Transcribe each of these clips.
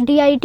DIT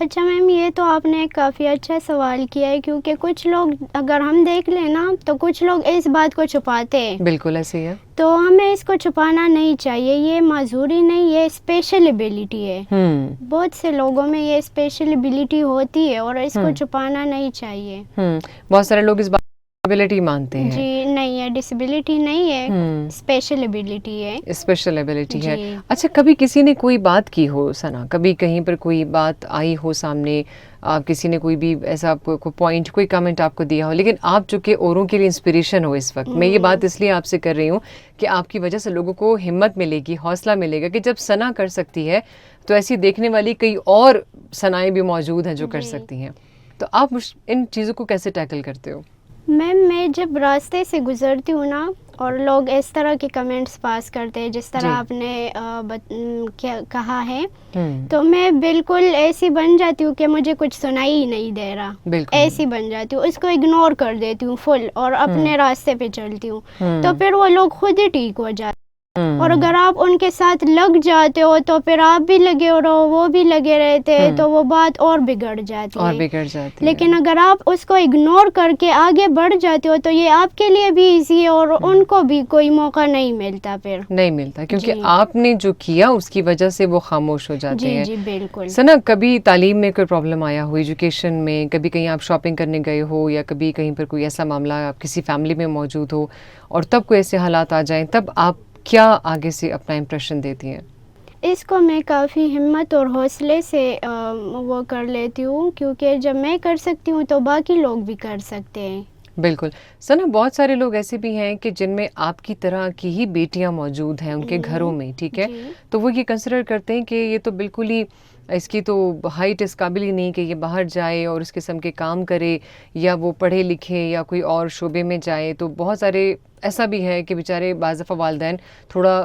اچھا میم، یہ تو آپ نے کافی اچھا سوال کیا ہے، کیونکہ کچھ لوگ اگر ہم دیکھ لیں نا تو کچھ لوگ اس بات کو چھپاتے ہیں. بالکل ایسے ہی ہے. تو ہمیں اس کو چھپانا نہیں چاہیے. یہ معذوری نہیں، یہ اسپیشل ایبلٹی ہے. بہت سے لوگوں میں یہ اسپیشل ایبلٹی ہوتی ہے اور اس کو چھپانا نہیں چاہیے. بہت سارے لوگ اس بات ڈسیبلٹی مانتے ہیں. جی نہیں ہے، ڈسیبلٹی نہیں ہے، اسپیشل ایبلٹی ہے. اسپیشل ایبلٹی ہے. اچھا، کبھی کسی نے کوئی بات کی ہو ثنا، کبھی کہیں پر کوئی بات آئی ہو سامنے، کسی نے کوئی بھی ایسا کوئی پوائنٹ، کوئی کمنٹ آپ کو دیا ہو، لیکن آپ چونکہ اوروں کے لیے انسپریشن ہو اس وقت، میں یہ بات اس لیے آپ سے کر رہی ہوں کہ آپ کی وجہ سے لوگوں کو ہمت ملے گی، حوصلہ ملے گا کہ جب ثنا کر سکتی ہے تو ایسی دیکھنے والی کئی اور ثنائیں بھی موجود ہیں جو کر سکتی ہیں. تو آپ ان چیزوں کو کیسے ٹیکل کرتے ہو؟ میم، میں جب راستے سے گزرتی ہوں نا اور لوگ اس طرح کے کمنٹس پاس کرتے ہیں جس طرح آپ نے کہا ہے، تو میں بالکل ایسی بن جاتی ہوں کہ مجھے کچھ سنائی ہی نہیں دے رہا. ایسی بن جاتی ہوں، اس کو اگنور کر دیتی ہوں فل اور اپنے راستے پہ چلتی ہوں. تو پھر وہ لوگ خود ہی ٹھیک ہو جاتے. اور اگر آپ ان کے ساتھ لگ جاتے ہو تو پھر آپ بھی لگے رہو، وہ بھی لگے رہتے ہیں، تو وہ بات اور بگڑ جاتی ہے. لیکن اگر آپ اس کو اگنور کر کے آگے بڑھ جاتے ہو تو یہ آپ کے لیے بھی ایزی ہے اور ان کو بھی کوئی موقع نہیں ملتا. پھر نہیں ملتا کیونکہ آپ نے جو کیا اس کی وجہ سے وہ خاموش ہو جاتے ہیں. جی بالکل. ثنا، کبھی تعلیم میں کوئی پرابلم آیا ہو، ایجوکیشن میں، کبھی کہیں آپ شاپنگ کرنے گئے ہو یا کبھی کہیں پر کوئی ایسا معاملہ آپ کسی فیملی میں موجود ہو اور تب کوئی ایسے حالات آ جائیں، تب آپ کیا آگے سے اپنا امپریشن دیتی ہیں؟ اس کو میں کافی ہمت اور حوصلے سے وہ کر لیتی ہوں، کیونکہ جب میں کر سکتی ہوں تو باقی لوگ بھی کر سکتے ہیں. بالکل. ثنا، بہت سارے لوگ ایسے بھی ہیں کہ جن میں آپ کی طرح کی ہی بیٹیاں موجود ہیں ان کے گھروں میں، ٹھیک ہے، تو وہ یہ کنسیڈر کرتے ہیں کہ یہ تو بالکل ہی اس کی تو ہائٹ اس قابل ہی نہیں کہ یہ باہر جائے اور اس قسم کے کام کرے یا وہ پڑھے لکھے یا کوئی اور شعبے میں جائے. تو بہت سارے ایسا بھی ہے کہ بیچارے بعض دفعہ والدین تھوڑا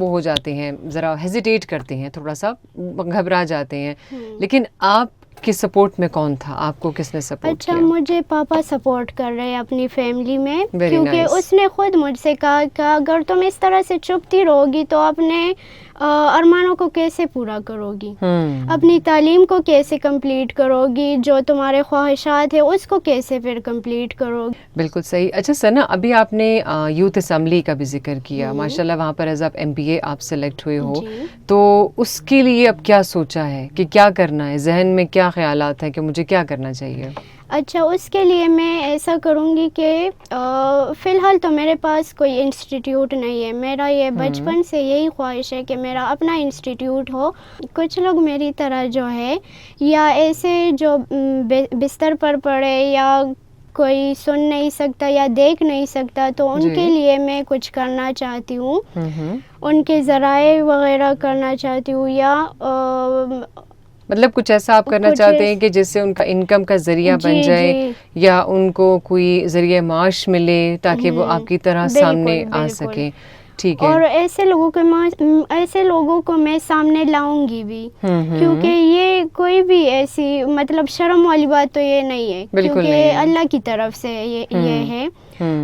وہ ہو جاتے ہیں، ذرا ہیزیٹیٹ کرتے ہیں، تھوڑا سا گھبرا جاتے ہیں. لیکن آپ کی سپورٹ میں کون تھا؟ آپ کو کس نے سپورٹ کیا؟ اچھا، مجھے پاپا سپورٹ کر رہے ہیں اپنی فیملی میں، کیونکہ اس نے خود مجھ سے کہا کہ اگر تم اس طرح سے چپتی رہو گی تو اپنے ارمانوں کو کیسے پورا کرو گی، اپنی تعلیم کو کیسے کمپلیٹ کرو گی، جو تمہارے خواہشات ہیں اس کو کیسے پھر کمپلیٹ کرو گی. بالکل صحیح. اچھا ثنا، ابھی آپ نے یوتھ اسمبلی کا بھی ذکر کیا، ماشاءاللہ وہاں پر ایز آپ MPA آپ سلیکٹ ہوئے ہو، تو اس کے لیے اب کیا سوچا ہے کہ کیا کرنا ہے؟ ذہن میں کیا خیالات ہیں کہ مجھے کیا کرنا چاہیے؟ اچھا، اس کے لیے میں ایسا کروں گی کہ فی الحال تو میرے پاس کوئی انسٹیٹیوٹ نہیں ہے. میرا یہ بچپن سے یہی خواہش ہے کہ میرا اپنا انسٹیٹیوٹ ہو. کچھ لوگ میری طرح جو ہے یا ایسے جو بستر پر پڑے یا کوئی سن نہیں سکتا یا دیکھ نہیں سکتا، تو ان کے لیے میں کچھ کرنا چاہتی ہوں، ان کے ذرائع وغیرہ کرنا چاہتی ہوں، یا مطلب کچھ ایسا آپ کرنا چاہتے ہیں کہ جس سے ان کا انکم کا ذریعہ بن جائے یا ان کو کوئی ذریعہ معاش ملے تاکہ وہ آپ کی طرح سامنے آ سکیں. ٹھیک ہے. اور ایسے لوگوں کو میں سامنے لاؤں گی بھی، کیونکہ یہ کوئی بھی ایسی مطلب شرم والی بات تو یہ نہیں ہے، کیونکہ اللہ کی طرف سے یہ ہے.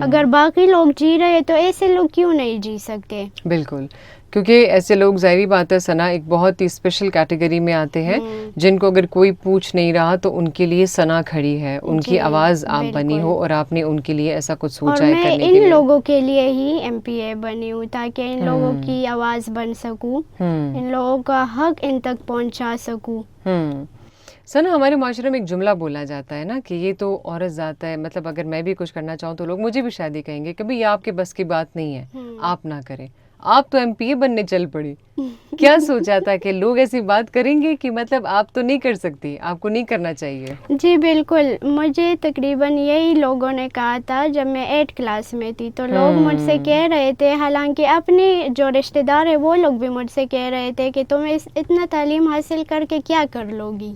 اگر باقی لوگ جی رہے تو ایسے لوگ کیوں نہیں جی سکتے؟ بالکل، کیونکہ ایسے لوگ ظاہری بات ہے ثنا ایک بہت ہی اسپیشل کیٹیگری میں آتے ہیں جن کو اگر کوئی پوچھ نہیں رہا تو ان کے لیے ثنا کھڑی ہے، ان کی آواز آپ بنی ہو اور آپ نے ان کے لیے ایسا کچھ سوچا ہے کرنے کے لیے. اور میں ان لوگوں کے لیے ہی MPA بنی ہوں تاکہ ان لوگوں کی آواز بن سکوں، ان لوگوں کا حق ان تک پہنچا سکوں. ثنا، ہمارے معاشرے میں ایک جملہ بولا جاتا ہے نا کہ یہ تو عورت ذات ہے، مطلب اگر میں بھی کچھ کرنا چاہوں تو لوگ مجھے بھی شادی کہیں گے، کبھی یہ آپ کے بس کی بات نہیں ہے، آپ نہ کریں. آپ تو MPA بننے چل پڑی. کیا سوچا تھا کہ لوگ ایسی بات کریں گے کہ مطلب آپ تو نہیں کر سکتی، آپ کو نہیں کرنا چاہیے؟ جی بالکل، مجھے تقریباً یہی لوگوں نے کہا تھا جب میں 8 کلاس میں تھی، تو لوگ مجھ سے کہہ رہے تھے، حالانکہ اپنی جو رشتہ دار ہے وہ لوگ بھی مجھ سے کہہ رہے تھے کہ تم اتنا تعلیم حاصل کر کے کیا کر لو گی.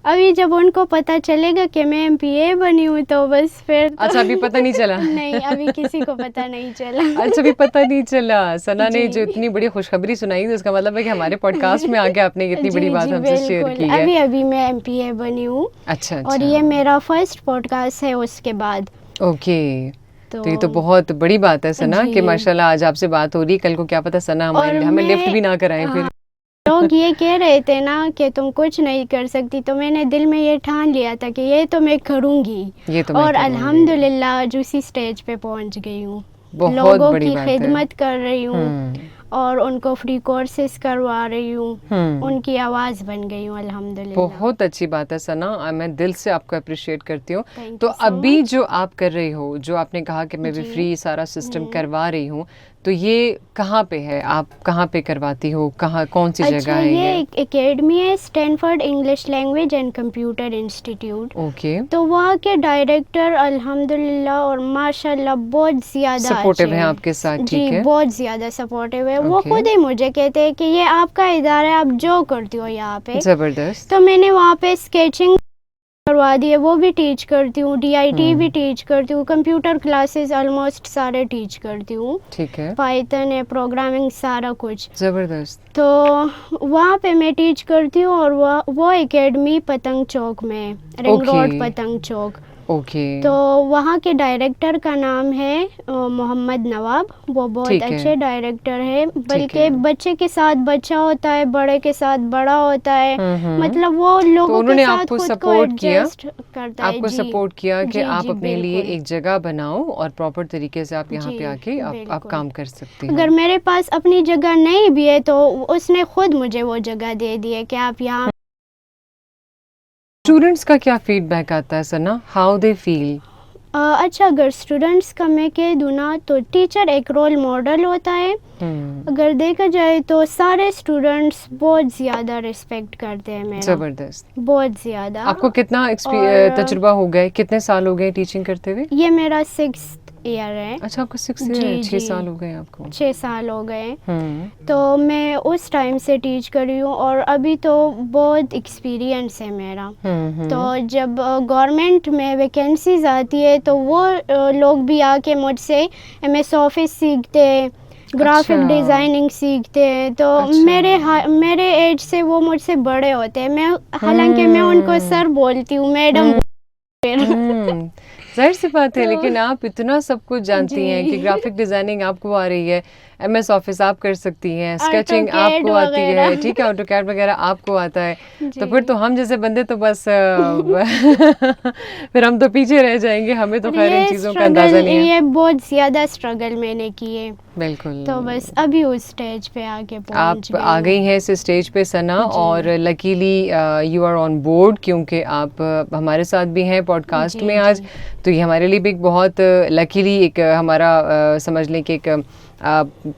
ابھی جب ان کو پتہ چلے گا کہ میں MPA بنی ہوں تو بس پھر. اچھا، ابھی پتہ نہیں چلا؟ نہیں، ابھی کسی کو پتہ نہیں چلا. اچھا، ابھی پتہ نہیں چلا. ثنا نے جو اتنی بڑی خوشخبری سنائی تو اس کا مطلب ہے کہ ہمارے پوڈ کاسٹ میں آ کے آپ نے اتنی بڑی بات ہم سے شیئر کی ہے. ابھی میں MPA بنی ہوں. اچھا، اور یہ میرا فرسٹ پوڈ کاسٹ ہے اس کے بعد. اوکے، تو یہ تو بہت بڑی بات ہے ثنا کہ ماشاءاللہ آج آپ سے بات ہو رہی، کل کو کیا پتہ ثنا ہمیں لفٹ بھی نہ کرائیں پھر. لوگ یہ کہہ رہے تھے نا کہ تم کچھ نہیں کر سکتی, تو میں نے دل میں یہ ٹھان لیا تھا کہ یہ تو میں کروں گی, اور الحمدللہ آج اسی اسٹیج پہ پہنچ گئی ہوں. لوگوں کی خدمت کر رہی ہوں اور ان کو فری کورسز کروا رہی ہوں, ان کی آواز بن گئی ہوں الحمدللہ. بہت اچھی بات ہے ثنا, میں دل سے آپ کو اپریشیٹ کرتی ہوں. تو ابھی جو آپ کر رہی ہو, جو آپ نے کہا کہ میں بھی فری سارا سسٹم کروا رہی ہوں, تو یہ کہاں پہ ہے, آپ کہاں پہ کرواتی ہو, کہاں کون سی جگہ ہے؟ یہ ایک اکیڈمی ہے, Stanford English language and computer institute. Okay. تو وہاں کے ڈائریکٹر الحمدللہ اور ماشاء اللہ بہت زیادہ سپورٹیو ہیں آپ کے ساتھ. جی بہت زیادہ سپورٹیو ہے. وہ خود ہی مجھے کہتے ہیں کہ یہ آپ کا ادارہ ہے, آپ جو کرتی ہو یہاں پہ. زبردست. تو میں نے وہاں پہ اسکیچنگ کروا دی ہے, وہ بھی ٹیچ کرتی ہوں, DIT بھی ٹیچ کرتی ہوں, کمپیوٹر کلاسز آلموسٹ سارے ٹیچ کرتی ہوں. ٹھیک ہے. پائتھن ہے, پروگرامنگ, سارا کچھ. زبردست. تو وہاں پہ میں ٹیچ کرتی ہوں, اور وہ اکیڈمی پتنگ چوک میں, رنگ روڈ پتنگ چوک. اوکے. تو وہاں کے ڈائریکٹر کا نام ہے محمد نواب. وہ بہت اچھے ڈائریکٹر ہے, بلکہ بچے کے ساتھ بچہ ہوتا ہے, بڑے کے ساتھ بڑا ہوتا ہے, مطلب وہ لوگوں کے ساتھ خود کو ایڈجسٹ کرتا ہے. آپ کو سپورٹ کیا کہ آپ اپنے لیے ایک جگہ بناؤ اور پراپر طریقے سے آپ یہاں پہ آ کے آپ کام کر سکتے ہیں. اگر میرے پاس اپنی جگہ نہیں بھی ہے تو اس نے خود مجھے وہ جگہ دے دی ہے کہ آپ یہاں. اسٹوڈنٹس کا کیا فیڈ بیک آتا ہے ثنا, ہاؤ دے فیل؟ اچھا, اگر اسٹوڈنٹس کا میں کہہ دوں نا تو ٹیچر ایک رول ماڈل ہوتا ہے. اگر دیکھا جائے تو سارے اسٹوڈنٹس بہت زیادہ ریسپیکٹ کرتے ہیں میرا. زبردست. بہت زیادہ. آپ کو کتنا تجربہ ہو گئے, کتنے سال ہو گئے ٹیچنگ کرتے ہوئے؟ یہ میرا 6th ایئر ہے. اچھا, آپ کو 6 ایئر, 6 سال ہو گئے آپ کو. 6 سال ہو گئے. تو میں اس ٹائم سے ٹیچ کر رہی ہوں, اور ابھی تو بہت ایکسپیرینس ہے میرا. تو جب گورنمنٹ میں ویکینسیز آتی ہے تو وہ لوگ بھی آ کے مجھ سے MS آفس سیکھتے ہیں, گرافک ڈیزائننگ سیکھتے ہیں. تو میرے ایج سے وہ مجھ سے بڑے ہوتے ہیں. میں حالانکہ میں ان کو سر بولتی ہوں, میڈم. ظاہر سی بات ہے, لیکن آپ اتنا سب کچھ جانتی ہیں کہ گرافک ڈیزائننگ آپ کو آ رہی ہے, MS آفس آپ کر سکتی ہیں, اسکیچنگ آپ کو آتی ہے, ٹھیک ہے, آٹو کیڈ وغیرہ آپ کو آتا ہے. تو پھر تو ہم جیسے بندے تو بس پھر ہم تو پیچھے رہ جائیں گے, ہمیں تو خیر ان چیزوں کا اندازہ نہیں ہے. یہ بہت زیادہ اسٹرگل میں نے کیے. بالکل. تو بس ابھی اس اسٹیج پہ آگے پہنچ آپ آ گئی ہیں اس اسٹیج پہ ثنا, اور luckily you are on board, کیونکہ آپ ہمارے ساتھ بھی ہیں پوڈ کاسٹ میں آج. تو یہ ہمارے لیے بھی ایک بہت لکیلی ایک ہمارا سمجھ لیں کہ ایک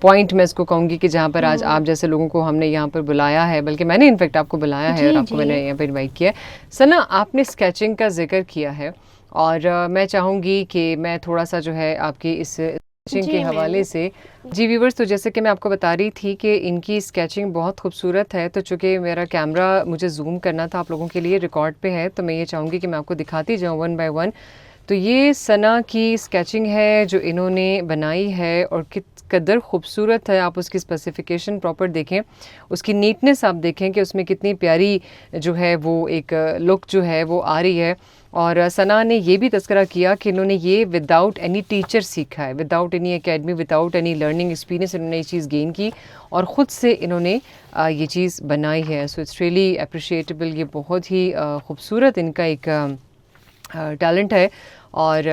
پوائنٹ میں اس کو کہوں گی کہ جہاں پر آج آپ جیسے لوگوں کو ہم نے یہاں پر بلایا ہے, بلکہ میں نے انفیکٹ آپ کو بلایا ہے اور آپ کو میں نے یہاں پہ انوائٹ کیا ہے. ثنا, آپ نے اسکیچنگ کا ذکر کیا ہے, اور میں چاہوں گی کہ میں تھوڑا سا جو ہے آپ کی اس اسکیچنگ کے حوالے سے, جی ویورز, تو جیسے کہ میں آپ کو بتا رہی تھی کہ ان کی اسکیچنگ بہت خوبصورت ہے. تو چونکہ میرا کیمرہ مجھے زوم کرنا تھا آپ لوگوں کے لیے, ریکارڈ پہ ہے, تو میں یہ چاہوں گی کہ میں آپ کو دکھاتی جاؤں ون بائی ون. تو یہ ثنا کی اسکیچنگ ہے جو انہوں نے بنائی ہے, اور کس قدر خوبصورت ہے. آپ اس کی اسپیسیفکیشن پراپر دیکھیں, اس کی نیٹنس آپ دیکھیں کہ اس میں کتنی پیاری جو ہے وہ ایک لک جو ہے وہ آ رہی ہے. اور ثنا نے یہ بھی تذکرہ کیا کہ انہوں نے یہ وداؤٹ اینی ٹیچر سیکھا ہے, without any academy, without any learning experience انہوں نے یہ چیز گین کی, اور خود سے انہوں نے یہ چیز بنائی ہے. So it's really appreciable. یہ بہت ہی خوبصورت ان کا ایک ٹیلنٹ ہے, اور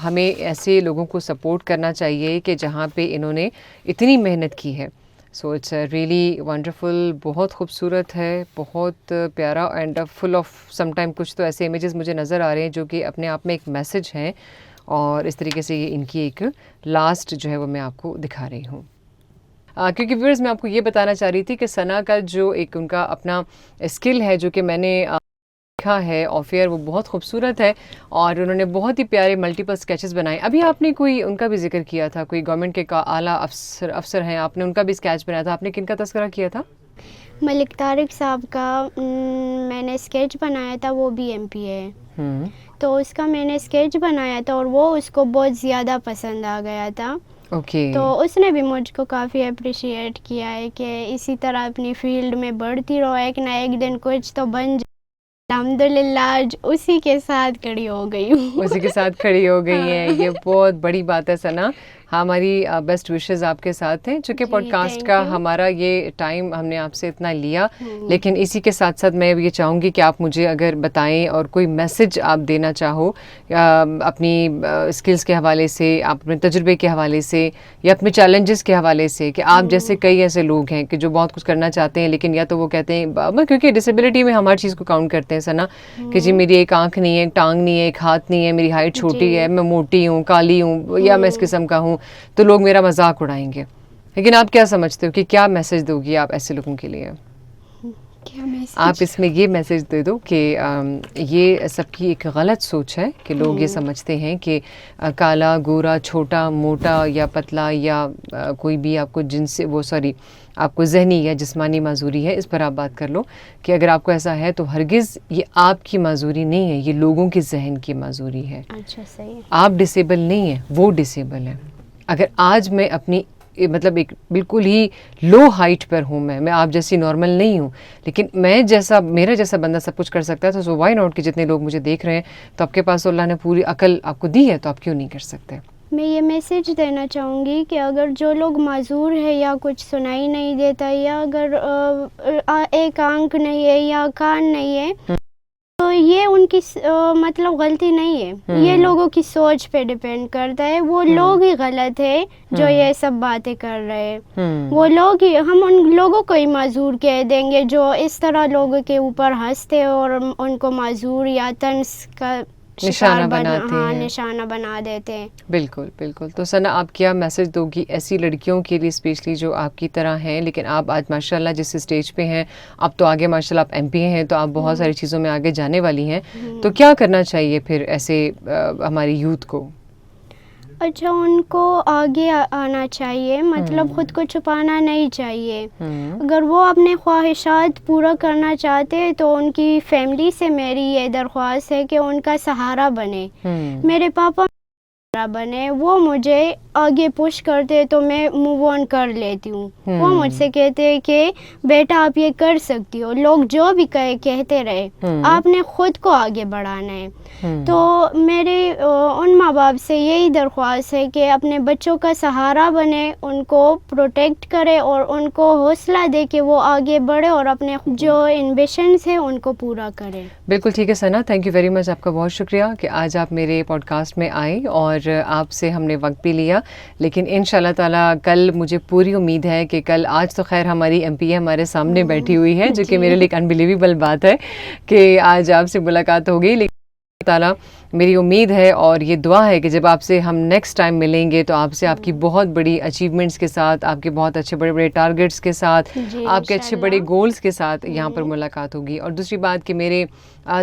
ہمیں ایسے لوگوں کو سپورٹ کرنا چاہیے کہ جہاں پہ انہوں نے اتنی محنت کی ہے. So it's really wonderful. بہت خوبصورت ہے, بہت پیارا, and full of some time کچھ تو ایسے امیجز مجھے نظر آ رہے ہیں جو کہ اپنے آپ میں ایک میسج ہیں, اور اس طریقے سے یہ ان کی ایک لاسٹ جو ہے وہ میں آپ کو دکھا رہی ہوں. کیونکہ ویورز, میں آپ کو یہ بتانا چاہ رہی تھی کہ ثنا کا جو ایک ان کا اپنا اسکل ہے جو کہ میں نے ہے آف ایئر, وہ بہت خوبصورت ہے, اور انہوں نے بہت ہی پیارے ملٹیپل اسکیچز بنائے. ابھی آپ نے کوئی ان کا بھی ذکر کیا تھا, کوئی گورنمنٹ کے اعلیٰ افسر ہیں, آپ نے ان کا بھی اسکیچ بنایا تھا. آپ نے کن کا تذکرہ کیا تھا؟ ملک طارق صاحب کا میں نے اسکیچ بنایا تھا, وہ بھی MP ہے. تو اس کا میں نے اسکیچ بنایا تھا, اور وہ اس کو بہت زیادہ پسند آ گیا تھا. تو اس نے بھی مجھ کو کافی اپریشیٹ کیا ہے کہ اسی طرح اپنی فیلڈ میں بڑھتی رہو, ایک نہ ایک دن کچھ تو بن جائے. الحمدللہ آج اسی کے ساتھ کھڑی ہو گئی ہوں. اسی کے ساتھ کھڑی ہو گئی ہیں, یہ بہت بڑی بات ہے ثنا. ہماری بیسٹ وشز آپ کے ساتھ ہیں. چونکہ پوڈ کاسٹ کا ہمارا یہ ٹائم ہم نے آپ سے اتنا لیا, لیکن اسی کے ساتھ ساتھ میں یہ چاہوں گی کہ آپ مجھے اگر بتائیں اور کوئی میسج آپ دینا چاہو اپنی اسکلس کے حوالے سے, آپ اپنے تجربے کے حوالے سے, یا اپنے چیلنجز کے حوالے سے, کہ آپ جیسے کئی ایسے لوگ ہیں کہ جو بہت کچھ کرنا چاہتے ہیں, لیکن یا تو وہ کہتے ہیں کیونکہ ڈسیبلٹی میں ہم ہر چیز کو کاؤنٹ کرتے ہیں ثنا, کہ جی میری ایک آنکھ نہیں ہے, ایک ٹانگ نہیں ہے, ایک ہاتھ نہیں ہے, میری ہائٹ چھوٹی ہے, میں موٹی ہوں, کالی ہوں, یا میں اس قسم کا ہوں, تو لوگ میرا مذاق اڑائیں گے. لیکن آپ کیا سمجھتے ہو کہ کیا میسج دو گی آپ ایسے لوگوں کے لیے؟ آپ اس میں یہ میسج دے دو کہ یہ سب کی ایک غلط سوچ ہے کہ لوگ یہ سمجھتے ہیں کہ کالا, گورا, چھوٹا, موٹا یا پتلا یا کوئی بھی آپ کو جن سے آپ کو ذہنی یا جسمانی معذوری ہے, اس پر آپ بات کر لو کہ اگر آپ کو ایسا ہے تو ہرگز یہ آپ کی معذوری نہیں ہے, یہ لوگوں کے ذہن کی معذوری ہے. اچھا صحیح. آپ ڈسیبل نہیں ہیں, وہ ڈسیبل ہیں. اگر آج میں اپنی مطلب ایک بالکل ہی لو ہائٹ پر ہوں, میں آپ جیسی نارمل نہیں ہوں, لیکن میرا جیسا بندہ سب کچھ کر سکتا ہے, تو سو وائی ناٹ کہ جتنے لوگ مجھے دیکھ رہے ہیں تو آپ کے پاس اللہ نے پوری عقل آپ کو دی ہے, تو آپ کیوں نہیں کر سکتے؟ میں یہ میسیج دینا چاہوں گی کہ اگر جو لوگ معذور ہے یا کچھ سنائی نہیں دیتا, یا اگر ایک آنکھ نہیں ہے یا کان نہیں ہے, تو یہ ان کی مطلب غلطی نہیں ہے, یہ لوگوں کی سوچ پہ ڈیپینڈ کرتا ہے. وہ لوگ ہی غلط ہے جو یہ سب باتیں کر رہے ہیں. وہ لوگ ہی, ہم ان لوگوں کو ہی معذور کہہ دیں گے جو اس طرح لوگوں کے اوپر ہنستے اور ان کو معذور یا طنز کا نشانہ بناتے ہیں, نشانہ بنا دیتے ہیں. بالکل بالکل. تو ثنا آپ کیا میسج دو گی ایسی لڑکیوں کے لیے اسپیشلی جو آپ کی طرح ہیں, لیکن آپ آج ماشاء اللہ جس اسٹیج پہ ہیں, آپ تو آگے ماشاء اللہ آپ ایم پی ہیں, تو آپ بہت ساری چیزوں میں آگے جانے والی ہیں, تو کیا کرنا چاہیے پھر ایسے ہماری یوتھ کو؟ اچھا, ان کو آگے آنا چاہیے, مطلب خود کو چھپانا نہیں چاہیے. اگر وہ اپنے خواہشات پورا کرنا چاہتے ہیں تو ان کی فیملی سے میری یہ درخواست ہے کہ ان کا سہارا بنے. میرے پاپا بنے, وہ مجھے آگے پش کرتے تو میں موو آن کر لیتی ہوں. وہ مجھ سے کہتے ہیں کہ بیٹا آپ یہ کر سکتی ہو, لوگ جو بھی کہتے رہے, آپ نے خود کو آگے بڑھانا ہے. تو میرے ان ماں باپ سے یہی درخواست ہے کہ اپنے بچوں کا سہارا بنے, ان کو پروٹیکٹ کرے اور ان کو حوصلہ دے کہ وہ آگے بڑھے اور اپنے جو انبیشنز ہیں ان کو پورا کرے. بالکل ٹھیک ہے ثنا, تھینک یو ویری مچ, آپ کا بہت شکریہ کہ آج آپ میرے پوڈ کاسٹ میں آئے اور آپ سے ہم نے وقت بھی لیا. لیکن ان شاء اللہ تعالیٰ کل مجھے پوری امید ہے کہ کل, آج تو خیر ہماری ایم پی اے ہمارے سامنے بیٹھی ہوئی ہے, جو کہ میرے لیے ایک انبلیویبل بات ہے کہ آج آپ سے ملاقات ہوگی, لیکن تعالیٰ میری امید ہے اور یہ دعا ہے کہ جب آپ سے ہم نیکسٹ ٹائم ملیں گے تو آپ سے آپ کی بہت بڑی اچیومنٹس کے ساتھ, آپ کے بہت اچھے بڑے بڑے ٹارگیٹس کے ساتھ, آپ کے اچھے بڑے گولز کے ساتھ یہاں پر ملاقات ہوگی. اور دوسری بات کہ میرے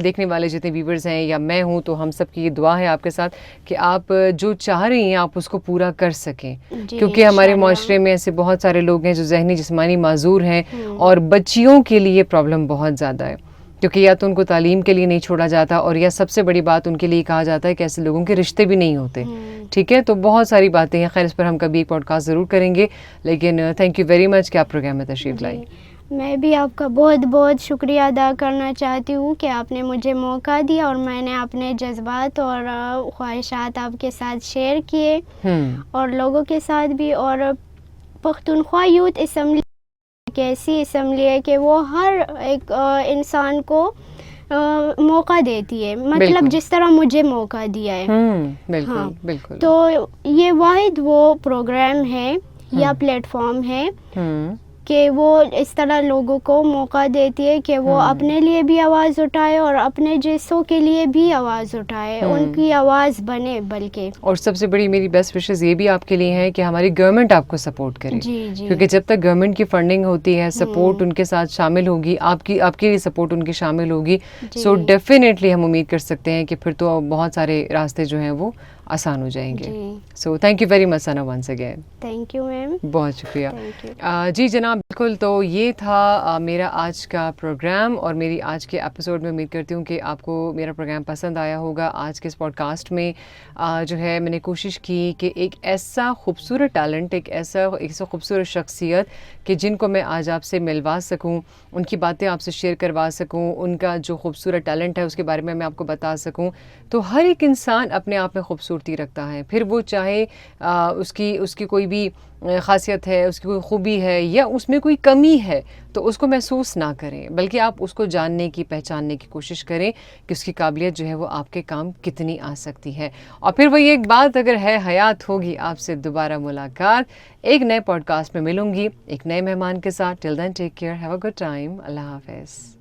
دیکھنے والے جتنے ویورز ہیں یا میں ہوں, تو ہم سب کی یہ دعا ہے آپ کے ساتھ کہ آپ جو چاہ رہی ہیں آپ اس کو پورا کر سکیں, کیونکہ ہمارے معاشرے میں ایسے بہت سارے لوگ ہیں جو ذہنی جسمانی معذور ہیں, اور بچیوں کے لیے پرابلم بہت زیادہ ہے, کیونکہ یا تو ان کو تعلیم کے لیے نہیں چھوڑا جاتا, اور یا سب سے بڑی بات ان کے لیے کہا جاتا ہے کہ ایسے لوگوں کے رشتے بھی نہیں ہوتے. ٹھیک ہے, تو بہت ساری باتیں ہیں, خیر اس پر ہم کبھی ایک پوڈ کاسٹ ضرور کریں گے. لیکن تھینک یو ویری مچ کہ آپ پروگرام میں تشریف لائیں. میں بھی آپ کا بہت بہت شکریہ ادا کرنا چاہتی ہوں کہ آپ نے مجھے موقع دیا اور میں نے اپنے جذبات اور خواہشات آپ کے ساتھ شیئر کیے, اور لوگوں کے ساتھ بھی. اور پختونخوا یوتھ اسمبلی ایک ایسی اسمبلی ہے کہ وہ ہر ایک انسان کو موقع دیتی ہے, مطلب جس طرح مجھے موقع دیا ہے. بالکل بالکل. تو یہ واحد وہ پروگرام ہے یا پلیٹ فارم ہے کہ وہ اس طرح لوگوں کو موقع دیتی ہے کہ وہ اپنے لیے بھی آواز اٹھائے اور اپنے جیسوں کے لیے بھی آواز اٹھائے, ان کی آواز بنے. بلکہ اور سب سے بڑی میری بیسٹ وشز یہ بھی آپ کے لیے ہیں کہ ہماری گورنمنٹ آپ کو سپورٹ کرے, کیونکہ جب تک گورنمنٹ کی فنڈنگ ہوتی ہے, سپورٹ ان کے ساتھ شامل ہوگی, آپ کے لیے سپورٹ ان کی شامل ہوگی, سو ڈیفینیٹلی ہم امید کر سکتے ہیں کہ پھر تو بہت سارے راستے جو ہیں وہ آسان ہو جائیں گے. So thank you very much Sana once again. Thank you ma'am, بہت شکریہ. جی جناب, بالکل. تو یہ تھا میرا آج کا پروگرام اور میری آج کے ایپیسوڈ میں. امید کرتی ہوں کہ آپ کو میرا پروگرام پسند آیا ہوگا. آج کے اس پوڈ کاسٹ میں جو ہے میں نے کوشش کی کہ ایک ایسا خوبصورت ٹیلنٹ, ایک ایسا خوبصورت شخصیت کہ جن کو میں آج آپ سے ملوا سکوں, ان کی باتیں آپ سے شیئر کروا سکوں, ان کا جو خوبصورت ٹیلنٹ ہے اس کے بارے میں آپ کو بتا سکوں. تو ہر ایک انسان اپنے آپ میں خوبصورت خوبصورتی رکھتا ہے، پھر وہ چاہے اس کی کوئی بھی خاصیت ہے، اس کی کوئی خوبی ہے یا اس میں کوئی کمی ہے، تو اس کو محسوس نہ کریں، بلکہ آپ اس کو جاننے کی، پہچاننے کی کوشش کریں کہ اس کی قابلیت جو ہے وہ آپ کے کام کتنی آ سکتی ہے۔ اور پھر وہی ایک بات، اگر ہے حیات ہوگی آپ سے دوبارہ ملاقات، ایک نئے پوڈ کاسٹ میں ملوں گی ایک نئے مہمان کے ساتھ۔ Till then take care, have a good time, اللہ حافظ۔